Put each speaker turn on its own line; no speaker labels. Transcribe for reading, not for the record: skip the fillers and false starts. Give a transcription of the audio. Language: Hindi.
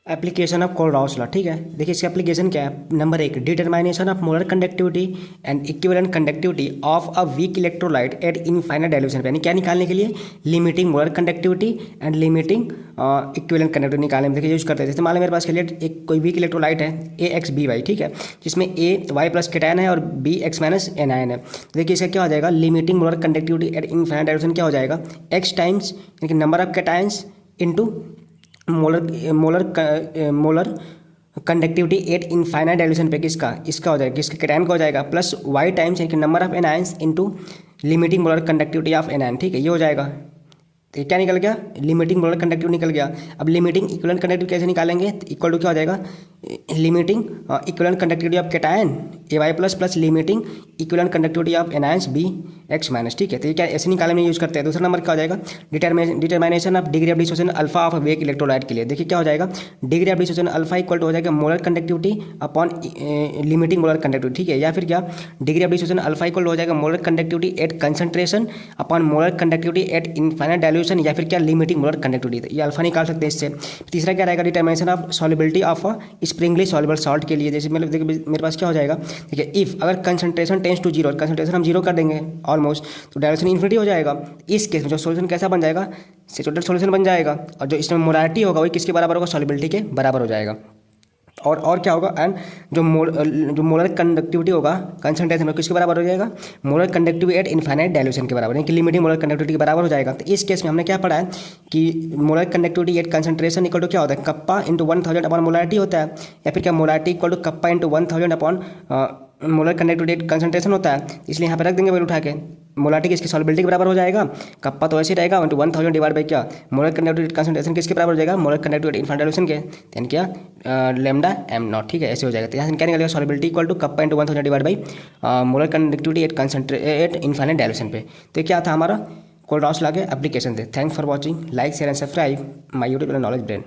Application of Kohlrausch law. ठीक है, देखिए इसकी एप्लीकेशन क्या है। Number 1, determination of molar conductivity and equivalent conductivity of a weak electrolyte at infinite dilution. यानी क्या निकालने के लिए, limiting molar conductivity and limiting equivalent conductivity निकालने में देखिए यूज करते हैं। जैसे मान लो मेरे पास एक कोई वीक इलेक्ट्रोलाइट है AXBY, ठीक है, जिसमें AY प्लस केटायन है और BX माइनस एनायन है। देखिए इसका क्या हो जाएगा, limiting molar conductivity at infinite dilution क्या हो जाएगा, X टाइम्स यानी कि number of cations into molar conductivity at infinite dilution पे इसका हो जाएगा, किसका केटायन का हो जाएगा, प्लस Y टाइम्स यानी कि number of anions into limiting molar conductivity of anion. ठीक है, ये हो जाएगा। तो क्या निकल गया, लिमिटिंग मोलर कंडक्टिविटी निकल गया। अब लिमिटिंग इक्विवेलेंट कंडक्टिविटी कैसे निकालेंगे, तो इक्वल टू क्या हो जाएगा, limiting equivalent conductivity of cation AY plus plus limiting equivalent conductivity of anions BX minus. ठीक है, तो ये क्या ऐसे निकालने में यूज करते हैं। दूसरा नंबर क्या हो जाएगा, determination of degree of dissociation alpha of weak electrolyte के लिए। देखिए क्या हो जाएगा, degree of dissociation alpha equal to हो जाएगा molar conductivity upon limiting molar conductivity. ठीक है, या फिर क्या, degree of dissociation alpha equal हो जाएगा molar conductivity at concentration upon molar conductivity at infinite dilution, या फिर क्या, लिमिटिंग मोलर कंडक्टिविटी। ये अल्फा निकाल सकते हैं इससे। तीसरा क्या रहेगा, determination of solubility of Sprüngli soluble salt के लिए। जैसे मतलब देखिए मेरे पास क्या हो जाएगा, ठीक है, इफ अगर concentration tends to zero, concentration हम जीरो कर देंगे ऑलमोस्ट, तो डायल्यूशन इन्फिनिटी हो जाएगा। इस केस में जो सोल्यूशन कैसा बन जाएगा, सैचुरेटेड सोल्यूशन बन जाएगा, और जो इसमें मोलारिटी होगा वही किसके बराबर होगा, सॉल्युबिलिटी के बराबर हो जाएगा। और क्या होगा, एंड जो मोलर कंडक्टिविटी होगा कंसंट्रेशन किसके बराबर हो जाएगा, molar conductivity at infinite dilution के बराबर, यानी कि लिमिटिंग मोलर कंडक्टिविटी के बराबर हो जाएगा। तो इस केस में हमने क्या पढ़ा है कि molar conductivity at concentration equal to क्या होता है, कप्पा इंटू 1000 अपॉन मोलारिटी होता है, या फिर क्या molarity equal to kappa into 1000 upon molar conductivity at concentration होता है। इसलिए यहाँ पर रख देंगे वैल्यू उठा के, मोलारिटी किसकी, सॉल्युबिलिटी के बराबर हो जाएगा, कप्पा तो ऐसे ही रहेगा, 1000 डिवाइड बाई क्या, मोलर कंडक्टिविटी कंसंट्रेशन किसके बराबर हो जाएगा, मोलर कंडक्टिविटी इनफाइनाइट डाइल्यूशन के, यानी क्या, लैम्डा m0। ठीक है, ऐसे हो जाएगा। तो यहाँ से क्या निकलेगा, solubility equal to kappa into 1000 divide by molar conductivity at infinite dilution पे। तो क्या था हमारा कोलराउस लॉ के एप्लीकेशन थे। Thanks for watching, like share and subscribe my YouTube channel Knowledge brain.